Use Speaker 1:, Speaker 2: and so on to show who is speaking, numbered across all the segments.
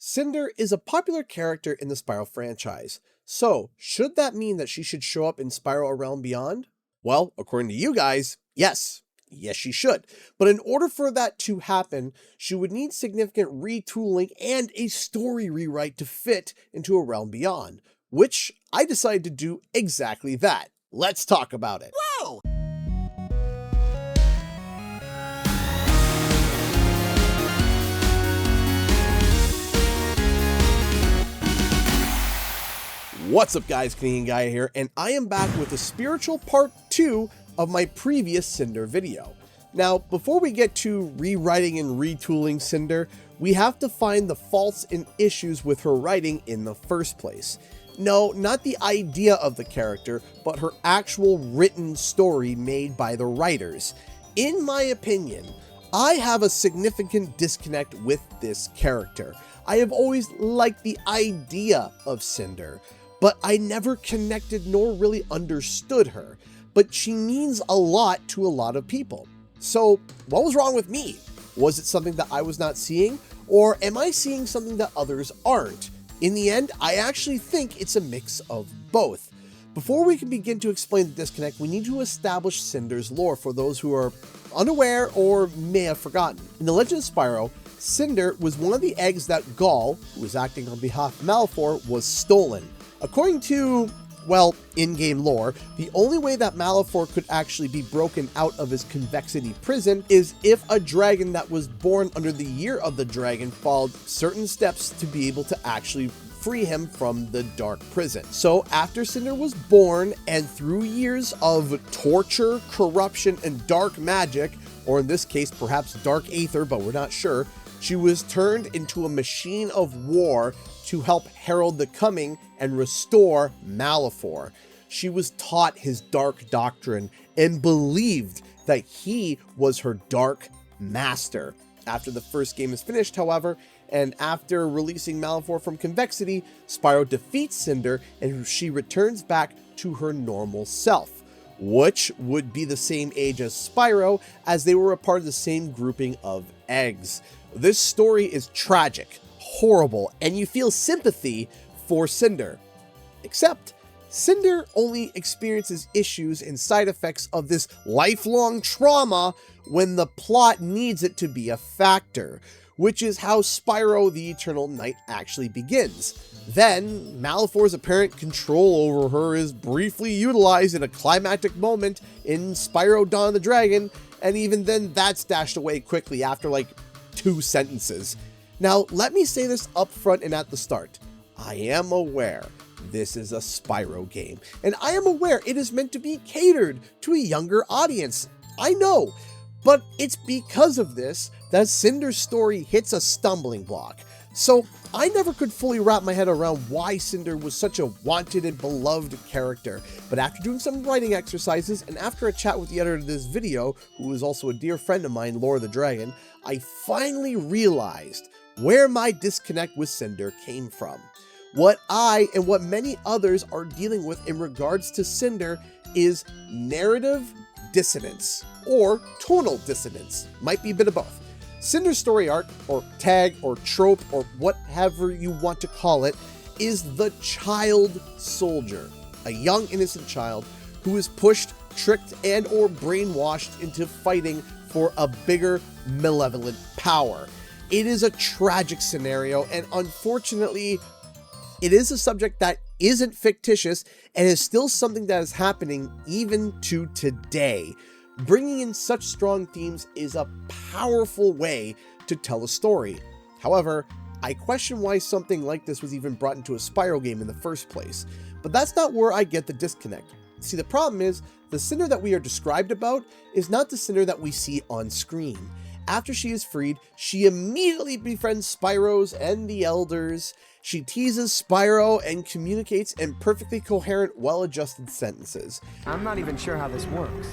Speaker 1: Cynder is a popular character in the Spyro franchise, so should that mean that she should show up in Spyro A Realm Beyond? Well, according to you guys, yes. Yes, she should. But in order for that to happen, she would need significant retooling and a story rewrite to fit into A Realm Beyond, which I decided to do exactly that. Let's talk about it.
Speaker 2: Whoa!
Speaker 1: What's up guys, Canadian Guy here, and I am back with the spiritual part 2 of my previous Cynder video. Now, before we get to rewriting and retooling Cynder, we have to find the faults and issues with her writing in the first place. No, not the idea of the character, but her actual written story made by the writers. In my opinion, I have a significant disconnect with this character. I have always liked the idea of Cynder, but I never connected nor really understood her. But she means a lot to a lot of people. So what was wrong with me? Was it something that I was not seeing? Or am I seeing something that others aren't? In the end, I actually think it's a mix of both. Before we can begin to explain the disconnect, we need to establish Cynder's lore for those who are unaware or may have forgotten. In The Legend of Spyro, Cynder was one of the eggs that Gaul, who was acting on behalf of Malefor, was stolen. According to, well, in-game lore, the only way that Malefor could actually be broken out of his convexity prison is if a dragon that was born under the year of the dragon followed certain steps to be able to actually free him from the dark prison. So after Cynder was born, and through years of torture, corruption, and dark magic, or in this case perhaps dark aether, but we're not sure, she was turned into a machine of war to help herald the coming and restore Malefor. She was taught his dark doctrine and believed that he was her dark master. After the first game is finished, however, and after releasing Malefor from convexity, Spyro defeats Cynder and she returns back to her normal self, which would be the same age as Spyro, as they were a part of the same grouping of eggs. This story is tragic, horrible, and you feel sympathy for Cynder. Except, Cynder only experiences issues and side effects of this lifelong trauma when the plot needs it to be a factor, which is how Spyro the Eternal Night actually begins. Then, Malefor's apparent control over her is briefly utilized in a climactic moment in Spyro Dawn of the Dragon, and even then that's dashed away quickly after like 2 sentences. Now, let me say this up front and at the start. I am aware this is a Spyro game, and I am aware it is meant to be catered to a younger audience. I know, but it's because of this that Cynder's story hits a stumbling block. So I never could fully wrap my head around why Cynder was such a wanted and beloved character, but after doing some writing exercises and after a chat with the editor of this video, who is also a dear friend of mine, Lore the Dragon, I finally realized where my disconnect with Cynder came from. What I and what many others are dealing with in regards to Cynder is narrative dissonance, or tonal dissonance, might be a bit of both. Cynder's story arc, or tag, or trope, or whatever you want to call it, is the child soldier, a young innocent child who is pushed, tricked, and or brainwashed into fighting for a bigger malevolent power. It is a tragic scenario, and unfortunately, it is a subject that isn't fictitious and is still something that is happening even to today. Bringing in such strong themes is a powerful way to tell a story. However, I question why something like this was even brought into a Spyro game in the first place. But that's not where I get the disconnect. See, the problem is, the Cynder that we are described about is not the Cynder that we see on screen. After she is freed, she immediately befriends Spyros and the Elders. She teases Spyro and communicates in perfectly coherent, well-adjusted sentences.
Speaker 2: I'm not even sure how this works.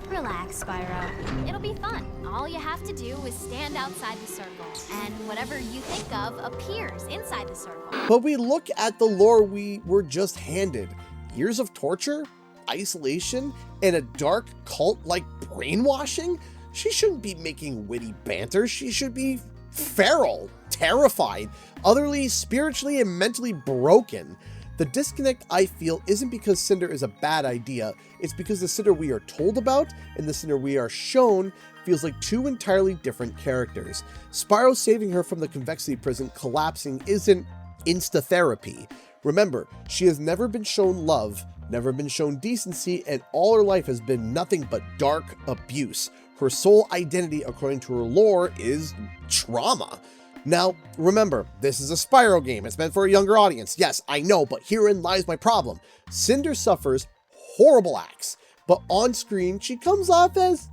Speaker 3: Relax, Spyro. It'll be fun. All you have to do is stand outside the circle, and whatever you think of appears inside the circle.
Speaker 1: But we look at the lore we were just handed. Years of torture, isolation, and a dark cult like brainwashing? She shouldn't be making witty banter. She should be feral, terrified, utterly spiritually and mentally broken. The disconnect, I feel, isn't because Cynder is a bad idea, it's because the Cynder we are told about and the Cynder we are shown feels like two entirely different characters. Spyro saving her from the convexity prison collapsing isn't insta-therapy. Remember, she has never been shown love, never been shown decency, and all her life has been nothing but dark abuse. Her sole identity, according to her lore, is trauma. Now, remember, this is a Spyro game. It's meant for a younger audience. Yes, I know, but herein lies my problem. Cynder suffers horrible acts, but on screen, she comes off as,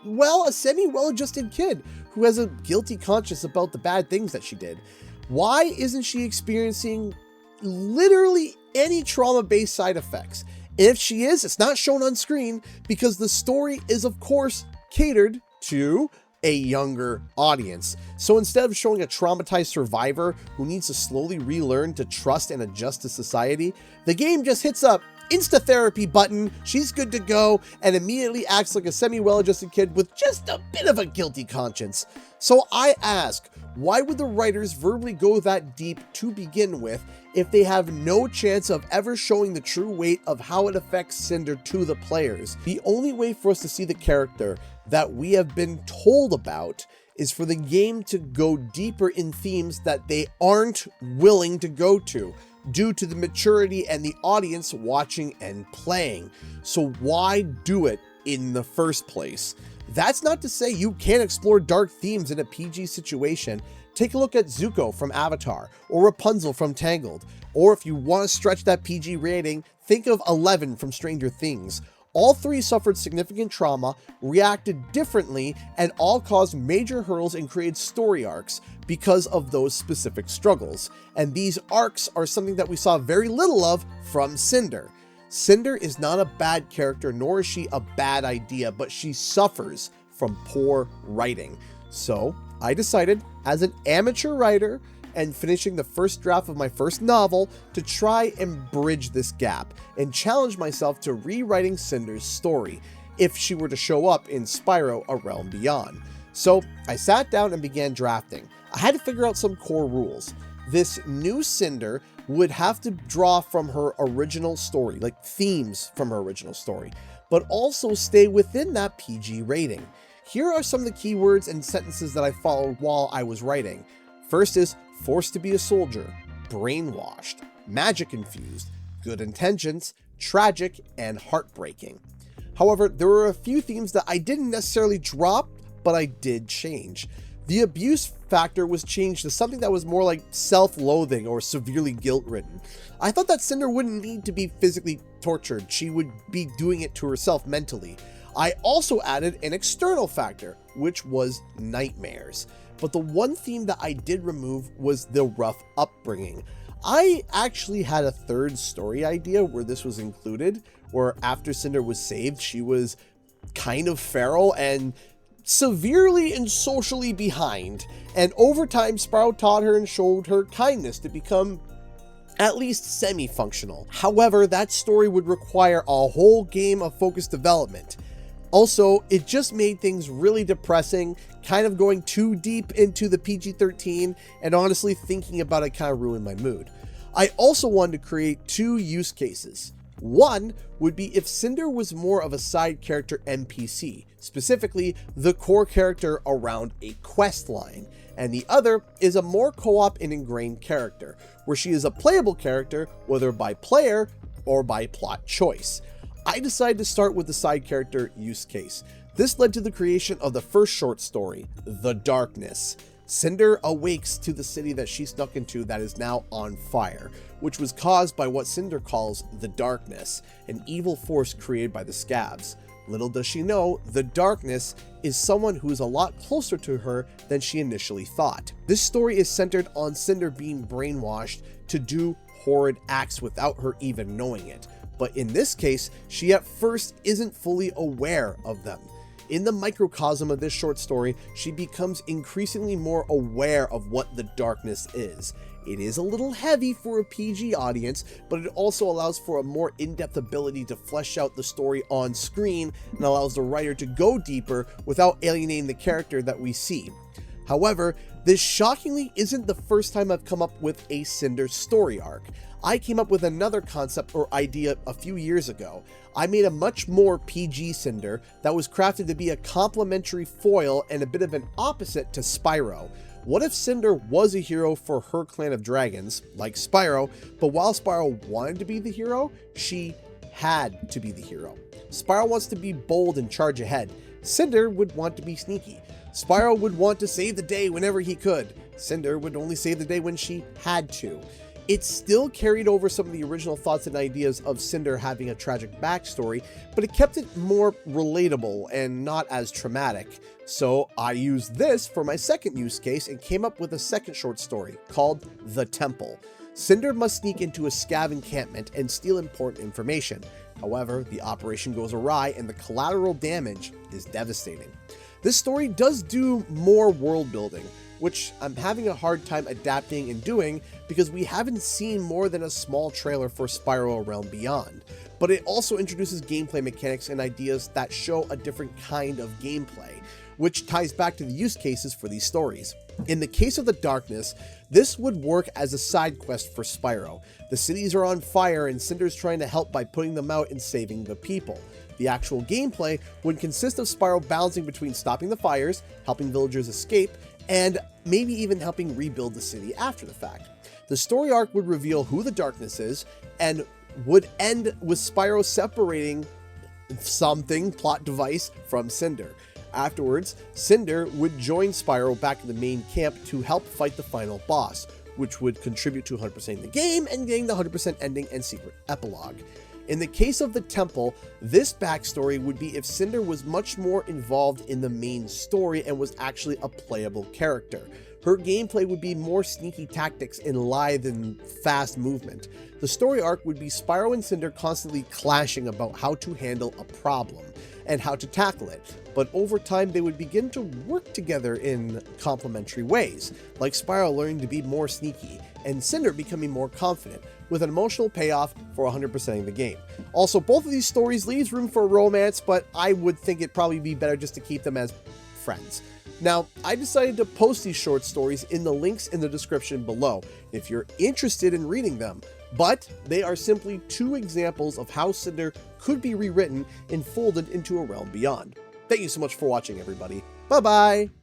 Speaker 1: well, a semi-well-adjusted kid who has a guilty conscience about the bad things that she did. Why isn't she experiencing literally any trauma-based side effects? If she is, it's not shown on screen because the story is, of course, catered to a younger audience. So instead of showing a traumatized survivor who needs to slowly relearn to trust and adjust to society, the game just hits up insta-therapy button, she's good to go, and immediately acts like a semi-well-adjusted kid with just a bit of a guilty conscience. So I ask, why would the writers verbally go that deep to begin with if they have no chance of ever showing the true weight of how it affects Cynder to the players? The only way for us to see the character that we have been told about is for the game to go deeper in themes that they aren't willing to go to, due to the maturity and the audience watching and playing. So why do it in the first place? That's not to say you can't explore dark themes in a PG situation. Take a look at Zuko from Avatar, or Rapunzel from Tangled, or if you want to stretch that PG rating, think of Eleven from Stranger Things. All three suffered significant trauma, reacted differently, and all caused major hurdles and created story arcs because of those specific struggles. And these arcs are something that we saw very little of from Cynder. Cynder is not a bad character, nor is she a bad idea, but she suffers from poor writing. So I decided, as an amateur writer and finishing the first draft of my first novel, to try and bridge this gap and challenge myself to rewriting Cynder's story if she were to show up in Spyro: A Realm Beyond. So I sat down and began drafting. I had to figure out some core rules. This new Cynder would have to draw from her original story, like themes from her original story, but also stay within that PG rating. Here are some of the keywords and sentences that I followed while I was writing. First is forced to be a soldier, brainwashed, magic infused, good intentions, tragic, and heartbreaking. However, there were a few themes that I didn't necessarily drop, but I did change. The abuse factor was changed to something that was more like self-loathing or severely guilt-ridden. I thought that Cynder wouldn't need to be physically tortured, she would be doing it to herself mentally. I also added an external factor, which was nightmares. But the one theme that I did remove was the rough upbringing. I actually had a third story idea where this was included, where after Cynder was saved, she was kind of feral and severely and socially behind. And over time, Spyro taught her and showed her kindness to become at least semi-functional. However, that story would require a whole game of focused development. Also, it just made things really depressing, kind of going too deep into the PG-13, and honestly thinking about it kind of ruined my mood. I also wanted to create two use cases. One would be if Cynder was more of a side character NPC, specifically the core character around a quest line, and the other is a more co-op and ingrained character, where she is a playable character whether by player or by plot choice. I decided to start with the side character use case. This led to the creation of the first short story, The Darkness. Cynder awakes to the city that she snuck into that is now on fire, which was caused by what Cynder calls the Darkness, an evil force created by the Scabs. Little does she know, the Darkness is someone who is a lot closer to her than she initially thought. This story is centered on Cynder being brainwashed to do horrid acts without her even knowing it. But in this case, she at first isn't fully aware of them. In the microcosm of this short story, she becomes increasingly more aware of what the darkness is. It is a little heavy for a PG audience, but it also allows for a more in-depth ability to flesh out the story on screen and allows the writer to go deeper without alienating the character that we see. However, this shockingly isn't the first time I've come up with a Cynder story arc. I came up with another concept or idea a few years ago. I made a much more PG Cynder that was crafted to be a complementary foil and a bit of an opposite to Spyro. What if Cynder was a hero for her clan of dragons, like Spyro, but while Spyro wanted to be the hero, she had to be the hero. Spyro wants to be bold and charge ahead. Cynder would want to be sneaky. Spyro would want to save the day whenever he could. Cynder would only save the day when she had to. It still carried over some of the original thoughts and ideas of Cynder having a tragic backstory, but it kept it more relatable and not as traumatic. So I used this for my second use case and came up with a second short story called The Temple. Cynder must sneak into a scav encampment and steal important information. However, the operation goes awry and the collateral damage is devastating. This story does do more world building, which I'm having a hard time adapting and doing because we haven't seen more than a small trailer for Spyro A Realm Beyond. But it also introduces gameplay mechanics and ideas that show a different kind of gameplay, which ties back to the use cases for these stories. In the case of the Darkness, this would work as a side quest for Spyro. The cities are on fire and Cynder's trying to help by putting them out and saving the people. The actual gameplay would consist of Spyro balancing between stopping the fires, helping villagers escape, and maybe even helping rebuild the city after the fact. The story arc would reveal who the Darkness is and would end with Spyro separating something, plot device, from Cynder. Afterwards, Cynder would join Spyro back in the main camp to help fight the final boss, which would contribute to 100% the game and getting the 100% ending and secret epilogue. In the case of the Temple, this backstory would be if Cynder was much more involved in the main story and was actually a playable character. Her gameplay would be more sneaky tactics and lithe and fast movement. The story arc would be Spyro and Cynder constantly clashing about how to handle a problem and how to tackle it, but over time they would begin to work together in complementary ways, like Spyro learning to be more sneaky and Cynder becoming more confident, with an emotional payoff for 100%ing the game. Also, both of these stories leaves room for romance, but I would think it'd probably be better just to keep them as friends. Now, I decided to post these short stories in the links in the description below if you're interested in reading them, but they are simply 2 examples of how Cynder could be rewritten and folded into A Realm Beyond. Thank you so much for watching, everybody. Bye-bye!